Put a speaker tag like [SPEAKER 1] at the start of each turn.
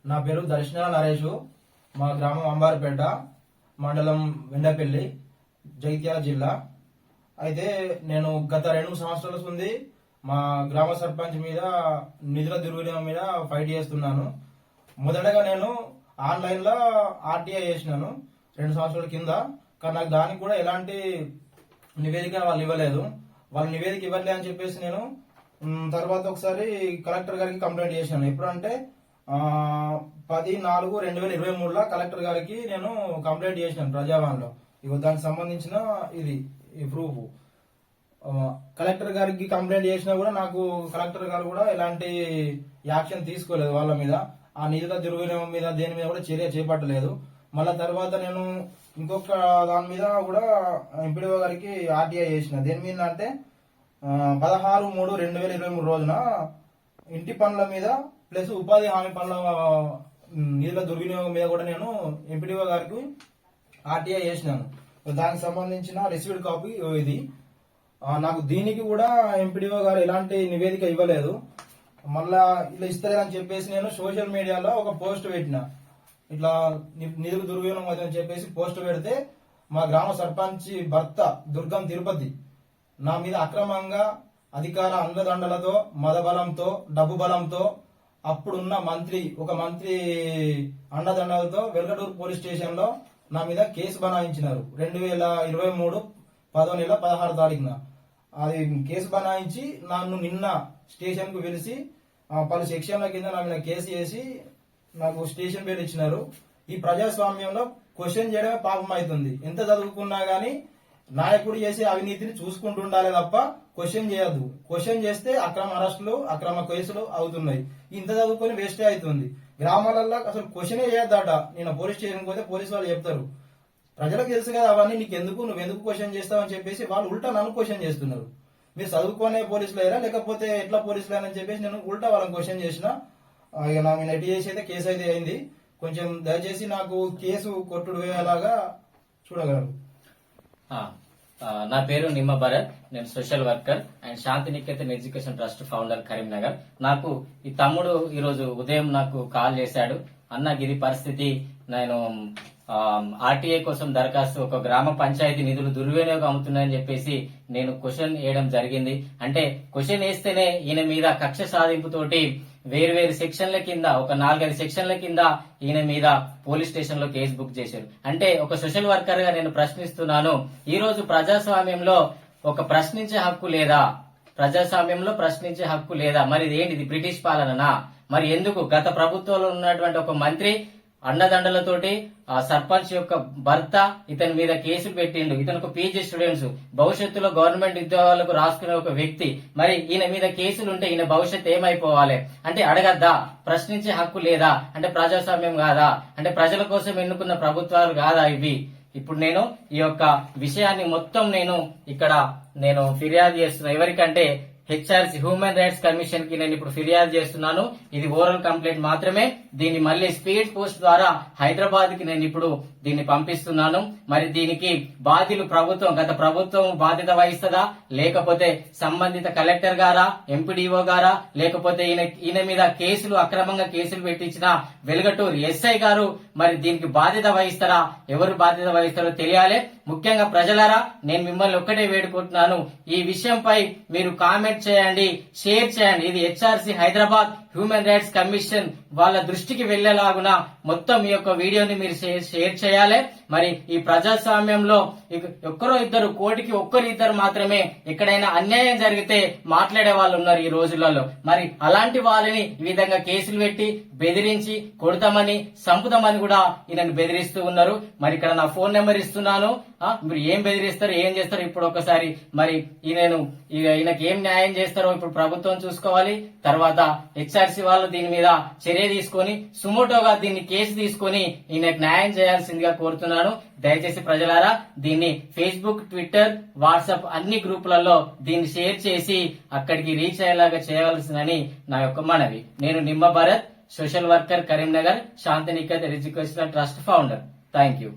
[SPEAKER 1] నా పేరు దర్శన నరేషు. మా గ్రామం అంబారిపేట, మండలం వెండపల్లి, జగిత్యాల జిల్లా. అయితే నేను గత 2 సంవత్సరాల నుండి మా గ్రామ సర్పంచ్ మీద నిధుల దుర్వినియోగం మీద ఫైట్ చేస్తున్నాను. మొదటగా నేను ఆన్లైన్ లో ఆర్టీఐ చేసినాను 2 సంవత్సరాల కింద. కానీ నాకు దానికి కూడా ఎలాంటి నివేదిక వాళ్ళు ఇవ్వలేదు. వాళ్ళు నివేదిక ఇవ్వలే అని చెప్పేసి నేను తర్వాత ఒకసారి కలెక్టర్ గారికి కంప్లైంట్ చేశాను. ఎప్పుడంటే 10/4/2023 కలెక్టర్ గారికి నేను కంప్లైంట్ చేసినాను ప్రజావాణిలో. ఇగో దానికి సంబంధించిన ఈ ప్రూఫ్. కలెక్టర్ గారికి కంప్లైంట్ చేసినా కూడా నాకు కలెక్టర్ గారు కూడా ఎలాంటి యాక్షన్ తీసుకోలేదు వాళ్ళ మీద. ఆ నిధుల దుర్వినియోగం మీద దేని మీద కూడా చర్య చేపట్టలేదు. మళ్ళా తర్వాత నేను ఇంకొక దాని మీద కూడా ఎంపీడీఓ గారికి ఆర్టీఐ చేసిన. దేని మీద అంటే 16/3/2023 రోజున ఇంటి పనుల మీద ప్లస్ ఉపాధి హామీ పనుల నిధుల దుర్వినియోగం మీద కూడా నేను ఎంపీడీఓ గారికి ఆర్టీఐ చేసినాను. దానికి సంబంధించిన రిసీవ్డ్ కాపీ ఇది. నాకు దీనికి కూడా ఎంపీడీఓ గారు ఎలాంటి నివేదిక ఇవ్వలేదు. మళ్ళా ఇలా ఇస్తలేదని చెప్పేసి నేను సోషల్ మీడియాలో ఒక పోస్ట్ పెట్టిన. ఇట్లా నిధులు దుర్వినియోగం అవుతుందని చెప్పేసి పోస్ట్ పెడితే మా గ్రామ సర్పంచ్ భర్త దుర్గం తిరుపతి నా మీద అక్రమంగా అధికార అండదండలతో, మదబలంతో, డబ్బు బలంతో అప్పుడున్న ఒక మంత్రి అండదండలతో వెల్గటూరు పోలీస్ స్టేషన్ లో నా మీద కేసు బనాయించినారు. 2023 10వ నెల 16వ తారీఖున అది కేసు బనాయించి నన్ను నిన్న స్టేషన్ కు పిలిచి పలు సెక్షన్ల కింద నా మీద కేసు చేసి నాకు స్టేషన్ పేరు ఇచ్చినారు. ఈ ప్రజాస్వామ్యంలో క్వశ్చన్ చేయడమే పాపం అవుతుంది. ఎంత చదువుకున్నా గానీ నాయకుడు చేసే అవినీతిని చూసుకుంటూ ఉండాలి తప్ప క్వశ్చన్ చేయొద్దు. క్వశ్చన్ చేస్తే అక్రమ అరెస్టులు, అక్రమ కేసులు అవుతున్నాయి. ఇంత చదువుకొని వేస్టే అవుతుంది. గ్రామాలలో అసలు క్వశ్చనే చేయొద్దట. నేను పోలీస్ స్టేషన్ పోతే పోలీసు వాళ్ళు చెప్తారు, ప్రజలకు తెలుసు కదా అవన్నీ, నువ్వెందుకు క్వశ్చన్ చేస్తావని చెప్పేసి వాళ్ళు ఉల్టా నన్ను క్వశ్చన్ చేస్తున్నారు. మీరు చదువుకునే పోలీసులు అయ్యారా లేకపోతే ఎట్లా పోలీసులు అని చెప్పేసి నేను ఉల్టా వాళ్ళని క్వశ్చన్ చేసిన. ఇక నా మీద ఎట్టి చేసి అయితే కేసు అయితే అయింది. కొంచెం దయచేసి నాకు కేసు కొట్టుడు వేయేలాగా చూడగలరు.
[SPEAKER 2] నా పేరు నిమ్మ భరత్. నేను social worker and Shantiniketan education trust founder Karimnagar. నాకు ఈ తమ్ముడు ఈరోజు ఉదయం నాకు కాల్ చేశాడు. అన్న గిరి పరిస్థితి, నేను ఆర్టీఐ కోసం దరఖాస్తు, ఒక గ్రామ పంచాయతీ నిధులు దుర్వినియోగం అవుతున్నాయని చెప్పేసి నేను క్వశ్చన్ వేయడం జరిగింది. అంటే క్వశ్చన్ వేస్తేనే ఈయన మీద కక్ష సాధింపుతోటి వేరు సెక్షన్ల కింద, ఒక 4-5 సెక్షన్ల కింద ఈయన మీద పోలీస్ స్టేషన్ లో కేసు బుక్ చేశారు. అంటే ఒక సోషల్ వర్కర్ గా నేను ప్రశ్నిస్తున్నాను, ఈ రోజు ప్రజాస్వామ్యంలో ఒక ప్రశ్నించే హక్కు లేదా? ప్రజాస్వామ్యంలో ప్రశ్నించే హక్కు లేదా? మరి ఇదేంటిది బ్రిటిష్ పాలననా? మరి ఎందుకు గత ప్రభుత్వంలో ఉన్నటువంటి ఒక మంత్రి అండదండలతోటి ఆ సర్పంచ్ యొక్క భర్త ఇతని మీద కేసులు పెట్టిండు. ఇతను పీజీ స్టూడెంట్స్, భవిష్యత్తులో గవర్నమెంట్ ఉద్యోగాలకు రాసుకునే ఒక వ్యక్తి. మరి ఈయన మీద కేసులు ఉంటే ఈయన భవిష్యత్తు ఏమైపోవాలి? అంటే అడగద్దా? ప్రశ్నించే హక్కు లేదా? అంటే ప్రజాస్వామ్యం కాదా? అంటే ప్రజల కోసం ఎన్నుకున్న ప్రభుత్వాలు కాదా ఇవి? ఇప్పుడు నేను ఈ యొక్క విషయాన్ని మొత్తం నేను ఫిర్యాదు చేస్తున్నా. ఎవరికంటే హెచ్ఆర్సీ హ్యూమన్ రైట్స్ కమిషన్ కి నేను ఇప్పుడు ఫిర్యాదు చేస్తున్నాను. ఇది ఓరల్ కంప్లైంట్ మాత్రమే. దీన్ని మళ్ళీ స్పీడ్ పోస్ట్ ద్వారా హైదరాబాద్ కి నేను ఇప్పుడు దీన్ని పంపిస్తున్నాను. మరి దీనికి బాధ్యులు గత ప్రభుత్వం బాధ్యత వహిస్తుందా, లేకపోతే సంబంధిత కలెక్టర్ గారా, ఎంపీడీఓ గారా, లేకపోతే ఈయన మీద అక్రమంగా కేసులు పెట్టించిన వెల్గటూరు ఎస్ఐ గారు మరి దీనికి బాధ్యత వహిస్తారా? ఎవరు బాధ్యత వహిస్తారో తెలియాలి. ముఖ్యంగా ప్రజలారా, నేను మిమ్మల్ని ఒక్కటే వేడుకుంటున్నాను, ఈ విషయంపై మీరు కామెంట్ చేయండి, షేర్ చేయండి. ఇది HRC Hyderabad human rights commission వాళ్ళ దృష్టికి వెళ్లేలాగున మొత్తం ఈ యొక్క వీడియోని మీరు షేర్ చేయాలి. మరి ఈ ప్రజాస్వామ్యంలో కోటికి ఒక్కరిద్దరు మాత్రమే ఎక్కడైనా అన్యాయం జరిగితే మాట్లాడే వాళ్ళు ఉన్నారు ఈ రోజులలో. మరి అలాంటి వాళ్ళని ఈ విధంగా కేసులు పెట్టి బెదిరించి కొడతామని, చంపుతామని కూడా ఈయనను బెదిరిస్తూ ఉన్నారు. మరి ఇక్కడ నా ఫోన్ నెంబర్ ఇస్తున్నాను. మీరు ఏం బెదిరిస్తారు, ఏం చేస్తారు ఇప్పుడు ఒకసారి మరి ఈయనకి ఏం న్యాయం చేస్తారో ఇప్పుడు ప్రభుత్వం చూసుకోవాలి. తర్వాత హెచ్ఆర్సీ వాళ్ళు దీని మీద చర్య తీసుకొని సుమోటోగా దీన్ని కేసు తీసుకొని ఈయనకు న్యాయం చేయాల్సిందిగా కోరుతున్నాను. దయచేసి ప్రజలారా, దీన్ని ఫేస్బుక్, ట్విట్టర్, వాట్సాప్ అన్ని గ్రూపులలో దీన్ని షేర్ చేసి అక్కడికి రీచ్ అయ్యేలాగా చేయవలసిందని నా యొక్క మనవి. నేను Nimma Bharat, social worker, Karimnagar, Shantiniketan education trust founder. Thank you.